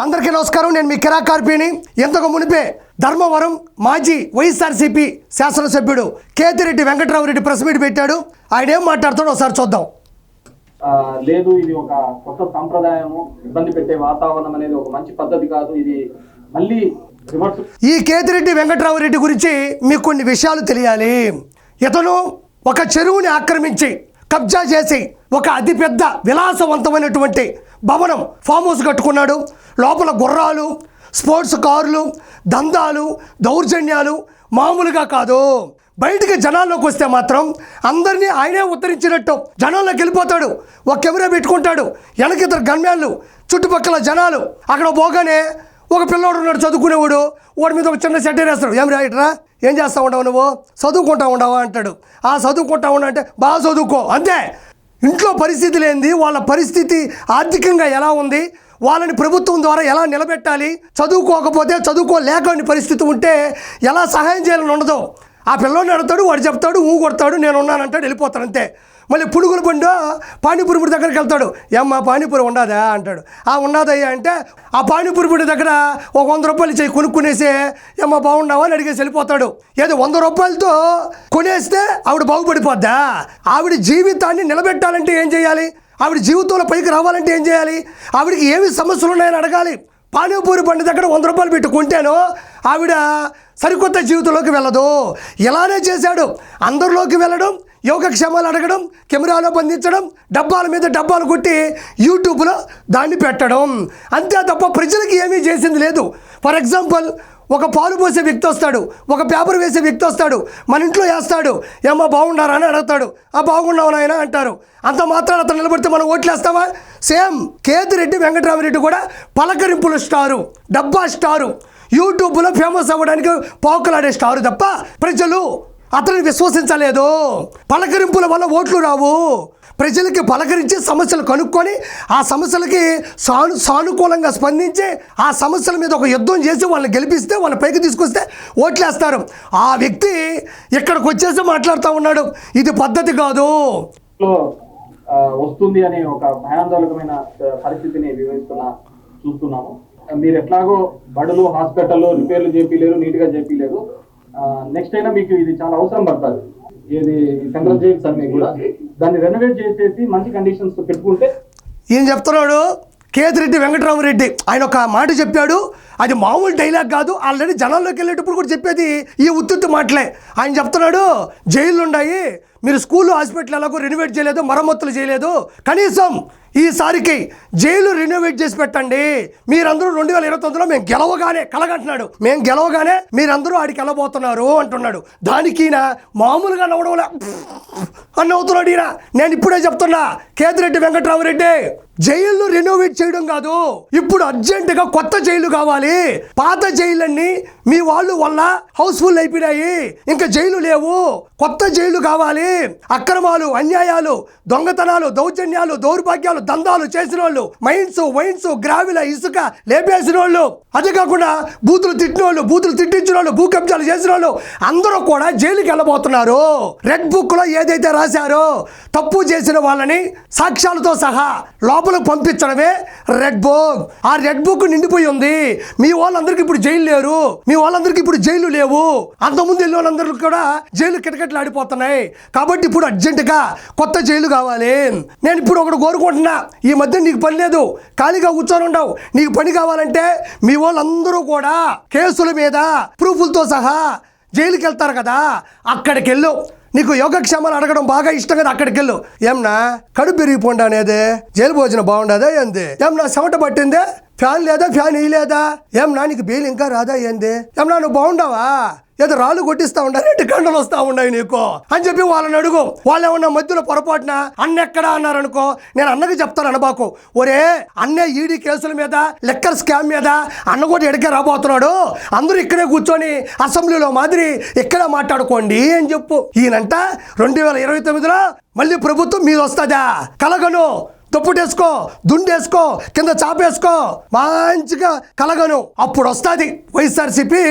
అందరికీ నమస్కారం. నేను మీ కిరా కార్పీని. ఎంతకు మునిపే ధర్మవరం మాజీ వైఎస్ఆర్సీపీ శాసనసభ్యుడు కేతిరెడ్డి వెంకట్రామరెడ్డి ప్రెస్ మీట్ పెట్టాడు. ఆయన ఏం మాట్లాడుతాడో ఒకసారి చూద్దాం. లేదు, ఇది ఒక కొత్త సంప్రదాయము, ఇబ్బంది పెట్టే వాతావరణం అనేది ఒక మంచి పద్ధతి కాదు. ఇది మళ్ళీ ఈ కేతిరెడ్డి వెంకట్రామరెడ్డి గురించి మీకు కొన్ని విషయాలు తెలియాలి. ఇతను ఒక చెరువుని ఆక్రమించి కబ్జా చేసి ఒక అతిపెద్ద విలాసవంతమైనటువంటి భవనం ఫామ్ హౌస్ కట్టుకున్నాడు. లోపల గుర్రాలు, స్పోర్ట్స్ కార్లు, దందాలు, దౌర్జన్యాలు మామూలుగా కాదు. బయటికి జనాల్లోకి వస్తే మాత్రం అందరినీ ఆయనే ఉత్తరించినట్టు జనాల్లోకి వెళ్ళిపోతాడు. ఒక కెమెరా పెట్టుకుంటాడు, వెనకిద్దరు గన్మ్యాన్లు, చుట్టుపక్కల జనాలు. అక్కడ పోగానే ఒక పిల్లోడు ఉన్నాడు చదువుకునేవాడు, వాడి మీద ఒక చిన్న సెట్టర్ వేస్తాడు. ఏం రైట్రా, ఏం చేస్తూ ఉండవు నువ్వు, చదువుకుంటా ఉండవా అంటాడు. చదువుకుంటా ఉండ అంటే బాగా చదువుకో అంతే. ఇంట్లో పరిస్థితి లేనిది, వాళ్ళ పరిస్థితి ఆర్థికంగా ఎలా ఉంది, వాళ్ళని ప్రభుత్వం ద్వారా ఎలా నిలబెట్టాలి, చదువుకోకపోతే చదువుకోలేకని పరిస్థితి ఉంటే ఎలా సహాయం చేయాలని ఉండదు. ఆ పిల్లోడిని అడుగుతాడు, వాడు చెప్తాడు, కొడతాడు, నేను ఉన్నానంటాడు, వెళ్ళిపోతాడు అంతే. మళ్ళీ పునుగుల బండు పానీపూరి బుడి దగ్గరికి వెళ్తాడు. ఏమ్మా పానీపూరి ఉండదా అంటాడు. ఉండదయ్యా అంటే ఆ పానీపూరి బుడి దగ్గర ఒక 100 రూపాయలు ఇచ్చి కొనుక్కునేసి ఏమ్మా బాగున్నావా అని అడిగేసి వెళ్ళిపోతాడు. ఏదో 100 రూపాయలతో కొనేస్తే ఆవిడ బాగుపడిపోద్దా? ఆవిడ జీవితాన్ని నిలబెట్టాలంటే ఏం చేయాలి? ఆవిడ జీవితంలో పైకి రావాలంటే ఏం చేయాలి? ఆవిడకి ఏమి సమస్యలు ఉన్నాయని అడగాలి. పానీపూరి బండి దగ్గర 100 రూపాయలు పెట్టి కొంటాను, ఆవిడ సరికొత్త జీవితంలోకి వెళ్ళదు. ఇలానే చేశాడు. అందరిలోకి వెళ్ళడం, యోగక్షేమాలు అడగడం, కెమెరాలో బంధించడం, డబ్బాల మీద డబ్బాలు కొట్టి యూట్యూబ్లో దాన్ని పెట్టడం, అంతే తప్ప ప్రజలకి ఏమీ చేసింది లేదు. ఫర్ ఎగ్జాంపుల్, ఒక పాలు పోసే వ్యక్తి వస్తాడు, ఒక పేపర్ వేసే వ్యక్తి వస్తాడు, మన ఇంట్లో వేస్తాడు, ఏమో బాగున్నారా అని అడుగుతాడు. బాగున్నావు నాయన అంటారు. అంత మాత్రాన అతను నిలబడితే మనం ఓట్లు వేస్తావా? సేమ్ కేతిరెడ్డి వెంకట్రామరెడ్డి కూడా పలకరింపుల స్టారు, డబ్బా స్టారు, యూట్యూబ్లో ఫేమస్ అవ్వడానికి పోకలాడే స్టారు తప్ప ప్రజలు అతన్ని విశ్వసించలేదు. పలకరింపుల వల్ల ఓట్లు రావు. ప్రజలకి పలకరించి సమస్యలు కనుక్కొని ఆ సమస్యలకి సానుకూలంగా స్పందించి ఆ సమస్యల మీద ఒక యుద్ధం చేసి వాళ్ళని గెలిపిస్తే, వాళ్ళని పైకి తీసుకొస్తే ఓట్లేస్తారు. ఆ వ్యక్తి ఇక్కడికి వచ్చేసి మాట్లాడుతూ ఉన్నాడు. ఇది పద్ధతి కాదు. వస్తుంది అనే ఒక భయాందోళనమైన పరిస్థితిని చూస్తున్నాము. మీరు ఎట్లాగో బడులు, హాస్పిటల్ రిపేర్లు చేపిలేరు, నీట్గా చేపిలేరు. నెక్స్ట్ అయినా మీకు ఇది చాలా అవసరం పడుతుంది. ఇది సెంట్రల్ జైల్స్ అన్నీ కూడా దాన్ని రెనోవేట్ చేసేసి మంచి కండిషన్స్ పెట్టుకుంటే. ఈయన చెప్తున్నాడు కేతిరెడ్డి వెంకట్రామరెడ్డి, ఆయన ఒక మాట చెప్పాడు. అది మామూలు డైలాగ్ కాదు, ఆల్రెడీ జనాల్లోకి వెళ్ళేటప్పుడు కూడా చెప్పేది ఈ ఉత్తుత్తి మాటలే. ఆయన చెప్తున్నాడు జైళ్ళు ఉన్నాయి, మీరు స్కూల్, హాస్పిటల్ ఎలాగో రెనోవేట్ చేయలేదు, మరమ్మతులు చేయలేదు, కనీసం ఈసారికి జైలు రెనోవేట్ చేసి పెట్టండి. మీరందరూ 2029లో మేము గెలవగానే కలగంటున్నాడు, మేము గెలవగానే మీరందరూ ఆడికి వెళ్ళబోతున్నారు అంటున్నాడు. దానికి మామూలుగా నవ్వడంలే అని నవ్వుతున్నాడు ఈయన. నేను ఇప్పుడే చెప్తున్నా, కేతిరెడ్డి వెంకట్రామరెడ్డి, జైళ్ళు రెనోవేట్ చేయడం కాదు, ఇప్పుడు అర్జెంటుగా కొత్త జైలు కావాలి. పాత జైళ్ళన్నీ మీ వాళ్ళు వల్ల హౌస్ఫుల్ అయిపోయినాయి, ఇంకా జైలు లేవు, కొత్త జైలు కావాలి. అక్రమాలు, అన్యాయాలు, దొంగతనాలు, దౌర్జన్యాలు, దౌర్భాగ్యాలు, దందాలు చేసిన వాళ్ళు, వైన్స్, గ్రావిల, ఇసుక లేపేసిన వాళ్ళు, అదే కాకుండా బూతులు తిట్టిన వాళ్ళు, బూతులు తిట్టించిన వాళ్ళు, భూ కబ్జాలు చేసిన వాళ్ళు అందరూ కూడా జైలుకి వెళ్ళబోతున్నారు. రెడ్ బుక్ లో ఏదైతే రాశారో తప్పు చేసిన వాళ్ళని సాక్ష్యాలతో సహా లోపలికి పంపించడమే రెడ్ బుక్. ఆ రెడ్ బుక్ నిండిపోయి ఉంది. మీ వాళ్ళందరికీ ఇప్పుడు జైలు లేరు, మీ వాళ్ళందరికీ ఇప్పుడు జైలు లేవు. అంతకుముందు వెళ్ళిన వాళ్ళందరికీ కూడా జైలు కిటకిటలు ఆడిపోతున్నాయి. కాబట్టి ఇప్పుడు అర్జెంటుగా కొత్త జైలు కావాలి. నేను ఇప్పుడు ఒకటి కోరుకుంటున్నా, ఈ మధ్య నీకు పని లేదు, ఖాళీగా కూర్చొని ఉండవు, నీకు పని కావాలంటే మీ వాళ్ళందరూ కూడా కేసుల మీద ప్రూఫ్లతో సహా జైలుకి వెళ్తారు కదా, అక్కడికి వెళ్ళు. నీకు యోగక్షేమాలు అడగడం బాగా ఇష్టం కదా, అక్కడికి వెళ్ళు. ఏమన్నా కడుపు పెరిగిపోండి అనేది జైలు భోజనం బాగుండదా ఏంది? ఏమన్నా చెమట పట్టిందే, ఫ్యాన్ లేదా, ఫ్యాన్ ఇయ్యలేదా? ఏమన్నా నీకు బెయిల్ ఇంకా రాదా ఏంది? ఏమన్నా నువ్వు బాగుండవా? ఏదో రాళ్ళు కొట్టిస్తా ఉండాలి, 2 గంటలు వస్తూ ఉన్నాయి నీకు అని చెప్పి వాళ్ళని అడుగు. వాళ్ళు ఏమన్నా మధ్యలో పొరపాటున అన్న ఎక్కడా అన్నారనుకో, నేను అన్నకి చెప్తాను అనబాకు, ఒరే అన్నే ఈడీ కేసుల మీద, లెక్కర్ స్కామ్ మీద అన్న కూడా ఎడికే రాబోతున్నాడు, అందరూ ఇక్కడే కూర్చొని అసెంబ్లీలో మాదిరి ఇక్కడే మాట్లాడుకోండి అని చెప్పు. ఈయనంట 2029లో మళ్ళీ ప్రభుత్వం మీద వస్తుందా? కలగను, దుప్పటేసుకో, దుండేసుకో, కింద చాపేసుకో, మంచిగా కలగను, అప్పుడు వస్తుంది వైఎస్ఆర్సీపీ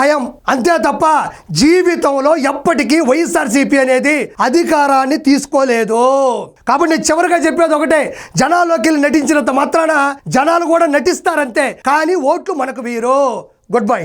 హయం. అంతే తప్ప జీవితంలో ఎప్పటికీ వైఎస్ఆర్సీపీ అనేది అధికారాన్ని తీసుకోలేదు. కాబట్టి నేను చివరిగా చెప్పేది ఒకటే, జనాల్లోకి వెళ్ళి నటించినంత మాత్రాన జనాలు కూడా నటిస్తారంతే, కానీ ఓట్లు మనకు వీరు. Good bye.